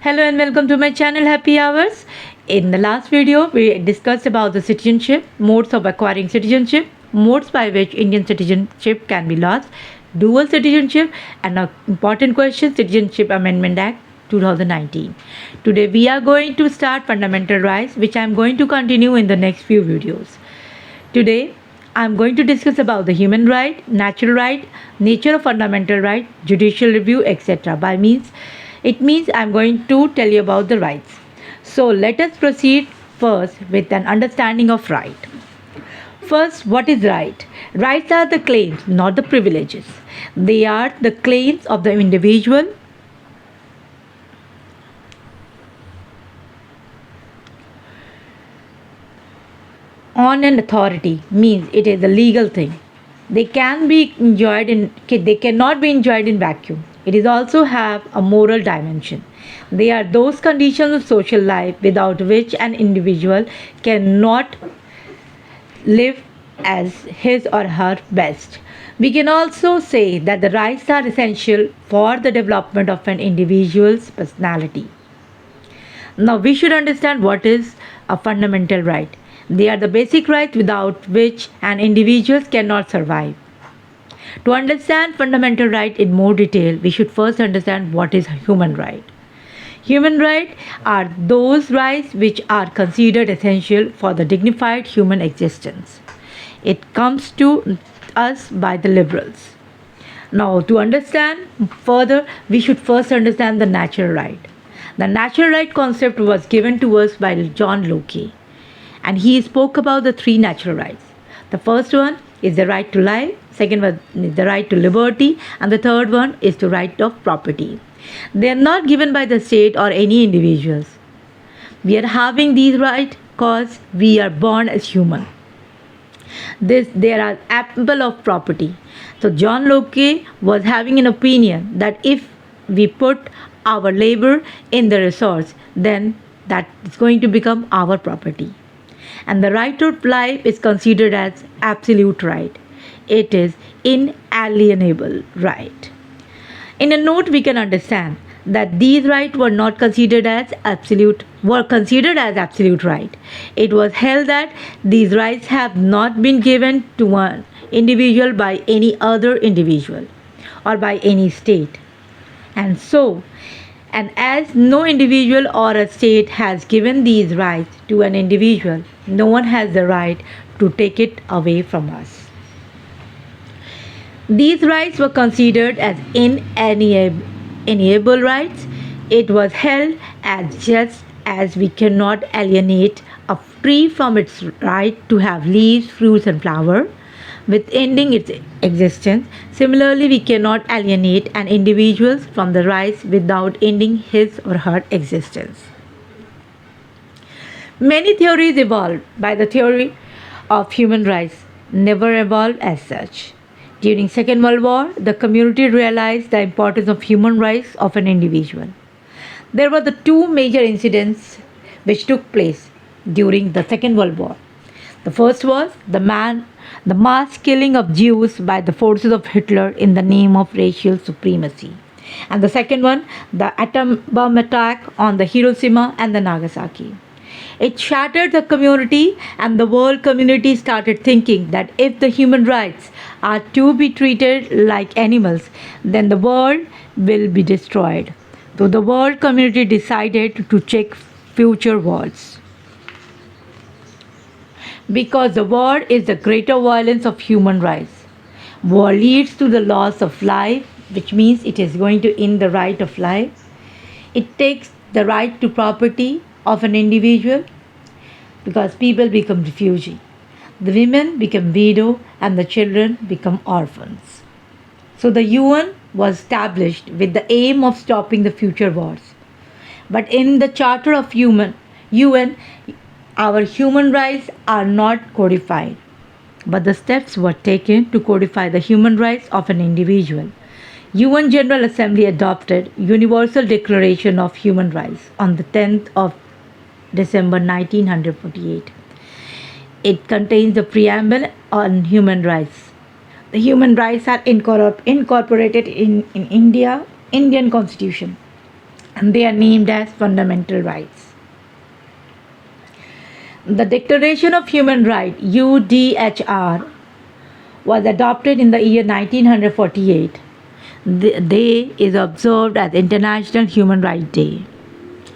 Hello and welcome to my channel Happy Hours. In the last video, we discussed about the citizenship, modes of acquiring citizenship, modes by which Indian citizenship can be lost, dual citizenship, and an important question, Citizenship Amendment Act 2019. Today we are going to start fundamental rights, which I am going to continue in the next few videos. Today I am going to discuss about the human right, natural right, nature of fundamental right, judicial review, etc. It means I am going to tell you about the rights. So let us proceed first with an understanding of right. First, what is right? Rights are the claims, not the privileges. They are the claims of the individual on an authority, means it is a legal thing. They cannot be enjoyed in vacuum. It is also have a moral dimension. They are those conditions of social life without which an individual cannot live as his or her best. We can also say that the rights are essential for the development of an individual's personality. Now we should understand what is a fundamental right. They are the basic rights without which an individual cannot survive. To understand fundamental right in more detail, we should first understand what is human right. Human rights are those rights which are considered essential for the dignified human existence. It comes to us by the liberals. Now, to understand further, we should first understand the natural right. The natural right concept was given to us by John Locke, and he spoke about the three natural rights. The first one is the right to life, second one is the right to liberty, and the third one is the right of property. They are not given by the state or any individuals. We are having these rights because we are born as human. There are ample of property. So John Locke was having an opinion that if we put our labor in the resource, then that is going to become our property. And the right of life is considered as absolute right. It is inalienable right. In a note, we can understand that these rights were not considered as absolute right. It was held that these rights have not been given to one individual by any other individual or by any state. And as no individual or a state has given these rights to an individual, no one has the right to take it away from us. These rights were considered as inalienable rights. It was held as just as we cannot alienate a tree from its right to have leaves, fruits, and flower, with ending its existence. Similarly, we cannot alienate an individual from the rights without ending his or her existence. Many theories evolved, by the theory of human rights never evolved as such. During Second World War, the community realized the importance of human rights of an individual. There were the two major incidents which took place during the Second World War. The first was the mass killing of Jews by the forces of Hitler in the name of racial supremacy. And the second one, the atom bomb attack on the Hiroshima and the Nagasaki. It shattered the community, and the world community started thinking that if the human rights are to be treated like animals, then the world will be destroyed. So the world community decided to check future wars. Because the war is the greater violence of human rights. War leads to the loss of life, which means it is going to end the right of life. It takes the right to property of an individual because people become refugees. The women become widow and the children become orphans. So the UN was established with the aim of stopping the future wars. But in the Charter of UN, our human rights are not codified, but the steps were taken to codify the human rights of an individual. UN General Assembly adopted Universal Declaration of Human Rights on the 10th of December 1948. It contains the preamble on human rights. The human rights are incorporated in Indian Constitution. and they are named as fundamental rights. The Declaration of Human Rights (UDHR) was adopted in the year 1948. The day is observed as International Human Rights Day.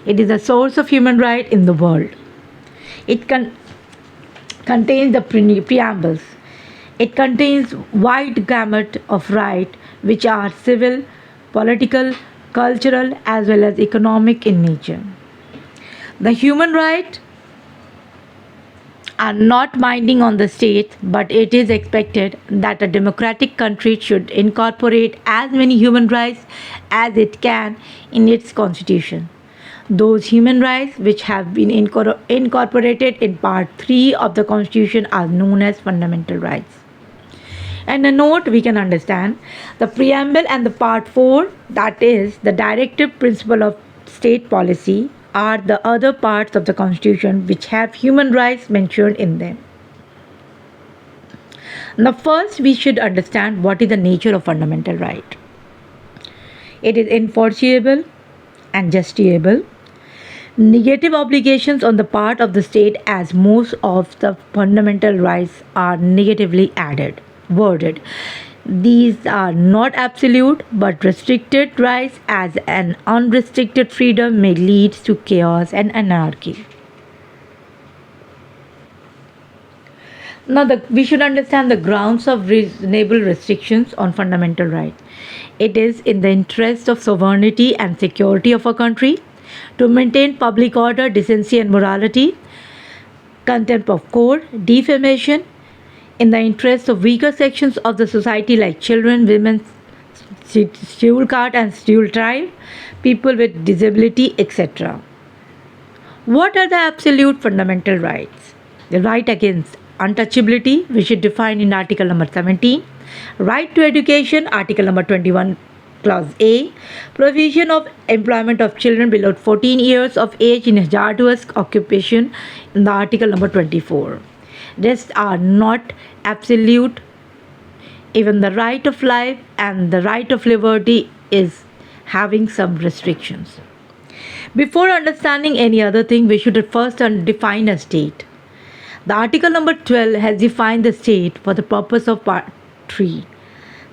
It is a source of human rights in the world. It contains the preambles. It contains wide gamut of rights which are civil, political, cultural as well as economic in nature. The human rights are not binding on the state, but it is expected that a democratic country should incorporate as many human rights as it can in its constitution. Those human rights which have been incorporated in Part 3 of the Constitution are known as fundamental rights. And a note we can understand the preamble and the Part 4, that is the directive principle of state policy, are the other parts of the Constitution which have human rights mentioned in them. Now, first, we should understand what is the nature of fundamental right. It is enforceable and justiciable. Negative obligations on the part of the state, as most of the fundamental rights are negatively worded. These are not absolute but restricted rights, as an unrestricted freedom may lead to chaos and anarchy. Now, we should understand the grounds of reasonable restrictions on fundamental rights. It is in the interest of sovereignty and security of a country to maintain public order, decency, and morality, contempt of court, defamation, in the interest of weaker sections of the society like children, women, scheduled caste and scheduled tribe, people with disability, etc. What are the absolute fundamental rights? The right against untouchability, which is defined in Article number 17. Right to education, Article number 21, Clause A. Provision of employment of children below 14 years of age in hazardous occupation in the Article number 24. Rest are not absolute. Even the right of life and the right of liberty is having some restrictions. Before understanding any other thing, we should first define a state. The article number 12 has defined the state for the purpose of part 3.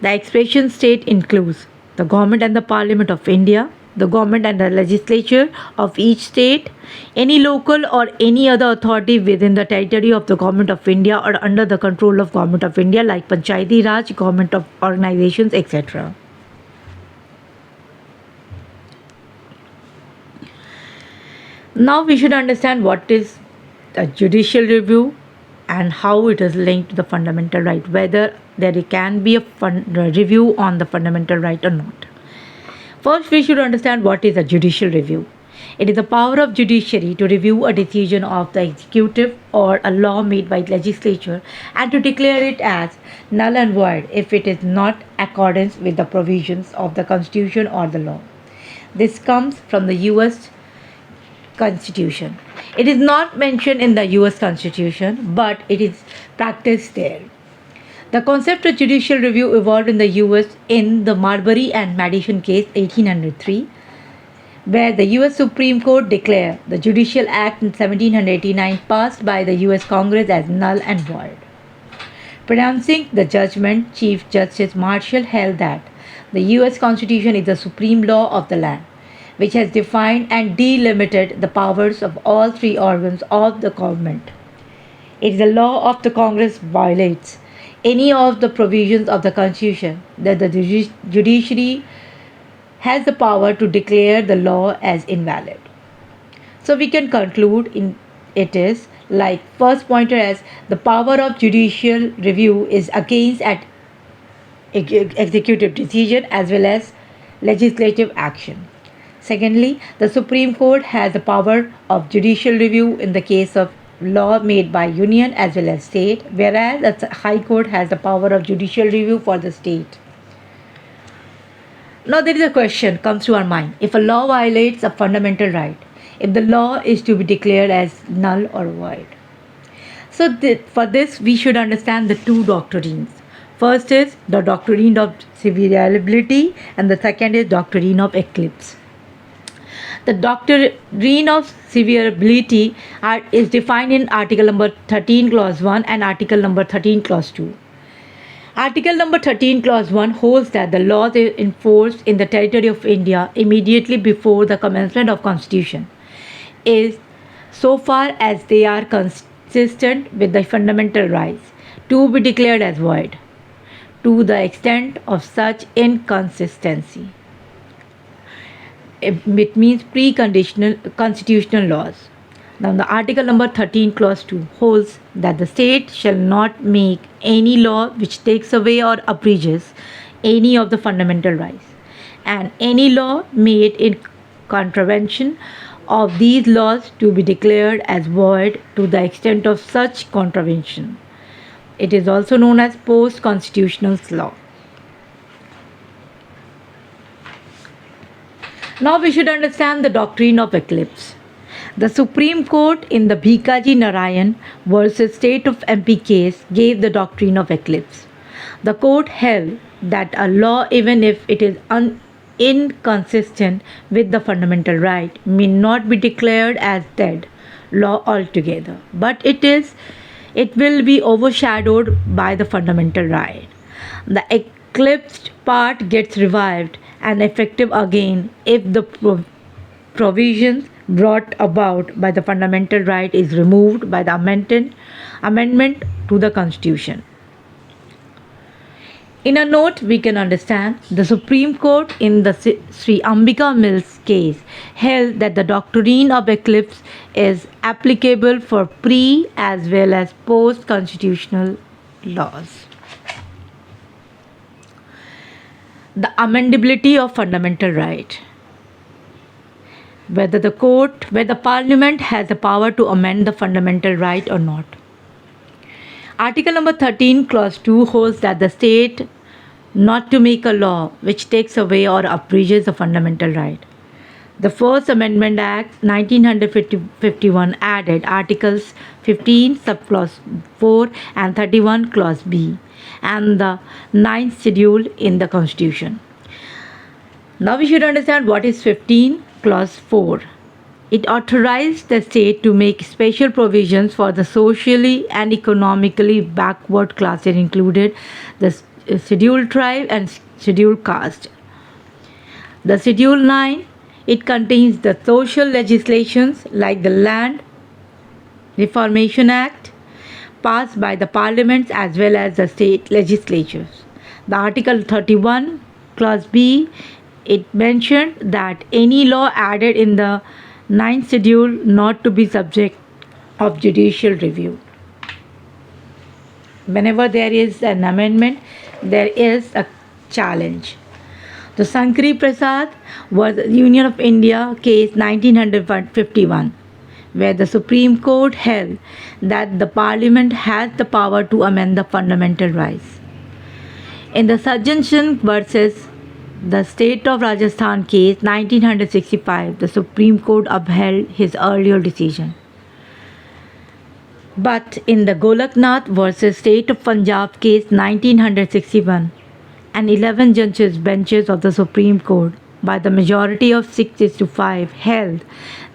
The expression state includes the government and the parliament of India, the government and the legislature of each state, any local or any other authority within the territory of the government of India or under the control of government of India like Panchayati Raj, government of organizations, etc. Now we should understand what is a judicial review and how it is linked to the fundamental right, whether there can be a review on the fundamental right or not. First, we should understand what is a judicial review. It is the power of judiciary to review a decision of the executive or a law made by legislature and to declare it as null and void if it is not accordance with the provisions of the Constitution or the law. This comes from the US Constitution. It is not mentioned in the US Constitution, but it is practiced there. The concept of judicial review evolved in the US in the Marbury and Madison case 1803, where the US Supreme Court declared the Judicial Act in 1789 passed by the US Congress as null and void. Pronouncing the judgment, Chief Justice Marshall held that the US Constitution is the supreme law of the land, which has defined and delimited the powers of all three organs of the government. If the law of the Congress violates any of the provisions of the Constitution, that the judiciary has the power to declare the law as invalid. So we can conclude in it is like first pointer as the power of judicial review is against at executive decision as well as legislative action. Secondly, the Supreme Court has the power of judicial review in the case of law made by union as well as state, whereas the High Court has the power of judicial review for the state. Now there is a question comes to our mind. If a law violates a fundamental right, if the law is to be declared as null or void. So for this we should understand the two doctrines. First is the doctrine of severability and the second is doctrine of eclipse. The doctrine of severability is defined in Article number 13, Clause 1 and Article number 13, Clause 2. Article number 13, Clause 1 holds that the laws enforced in the territory of India immediately before the commencement of Constitution is, so far as they are consistent with the fundamental rights, to be declared as void, to the extent of such inconsistency. It means preconditional constitutional laws. Now, the Article number 13, Clause 2 holds that the state shall not make any law which takes away or abridges any of the fundamental rights, and any law made in contravention of these laws to be declared as void to the extent of such contravention. It is also known as post-constitutional law. Now we should understand the doctrine of eclipse. The Supreme Court in the Bhikaji Narayan versus State of MP case gave the doctrine of eclipse. The court held that a law, even if it is inconsistent with the fundamental right, may not be declared as dead law altogether, but it will be overshadowed by the fundamental right. The eclipsed part gets revived and effective again if the provisions brought about by the fundamental right is removed by the amendment to the Constitution. In a note, we can understand the Supreme Court in the Sri Ambika Mills case held that the doctrine of eclipse is applicable for pre as well as post constitutional laws. The amendability of fundamental right. Whether the Parliament has the power to amend the fundamental right or not. Article number 13, Clause 2 holds that the state not to make a law which takes away or abridges a fundamental right. The First Amendment Act 1951 added Articles 15, subclause 4 and 31, Clause B, and the 9th schedule in the Constitution. Now we should understand what is 15, Clause 4. It authorized the state to make special provisions for the socially and economically backward classes, included the scheduled tribe and scheduled caste. The Schedule 9, it contains the social legislations like the Land Reformation Act passed by the parliaments as well as the state legislatures. The Article 31, Clause B, it mentioned that any law added in the 9th schedule not to be subject of judicial review. Whenever there is an amendment, there is a challenge. The Sankri Prasad was the Union of India case 1951, where the Supreme Court held that the Parliament has the power to amend the fundamental rights. In the Sajjan Singh versus the State of Rajasthan case 1965, the Supreme Court upheld his earlier decision. But in the Golaknath versus State of Punjab case 1961, and 11 judges benches of the Supreme Court by the majority of 6-5 held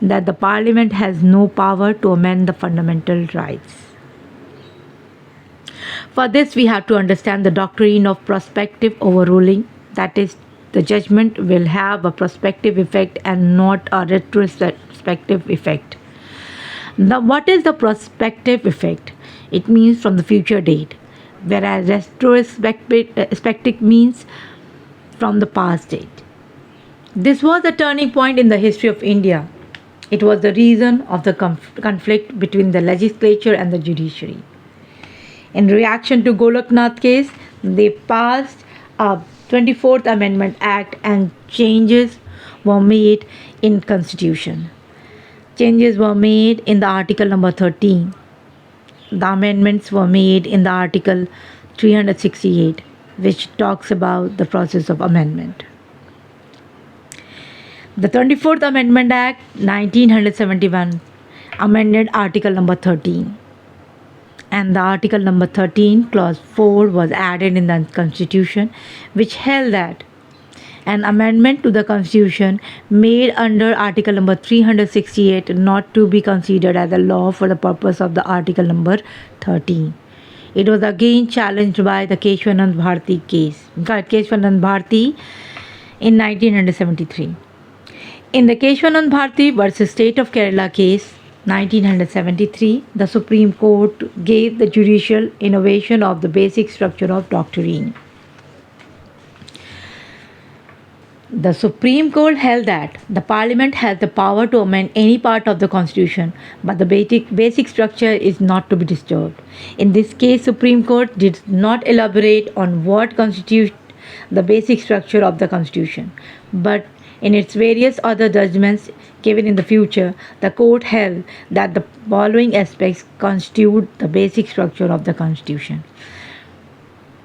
that the Parliament has no power to amend the fundamental rights. For this, we have to understand the doctrine of prospective overruling, that is, the judgment will have a prospective effect and not a retrospective effect. Now, what is the prospective effect? It means from the future date, whereas retrospective means from the past date. This was a turning point in the history of India. It was the reason of the conflict between the legislature and the judiciary. In reaction to Golaknath case, they passed a 24th Amendment Act and changes were made in Constitution. Changes were made in the Article number 13. The amendments were made in the Article 368, which talks about the process of amendment. The 24th Amendment Act 1971 amended Article number 13, and the Article number 13, Clause 4 was added in the Constitution, which held that an amendment to the Constitution made under Article number 368 not to be considered as a law for the purpose of the Article number 13. It was again challenged by the Keshwanand Bharati case, Keshwanand Bharati in 1973. In the Keshwanand Bharati versus State of Kerala case, 1973, the Supreme Court gave the judicial innovation of the basic structure of doctrine. The Supreme Court held that the Parliament has the power to amend any part of the Constitution, but the basic structure is not to be disturbed. In this case, Supreme Court did not elaborate on what constitutes the basic structure of the Constitution, but in its various other judgments given in the future, the court held that the following aspects constitute the basic structure of the Constitution.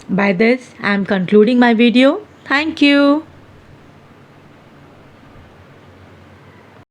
By this, I am concluding my video. Thank you.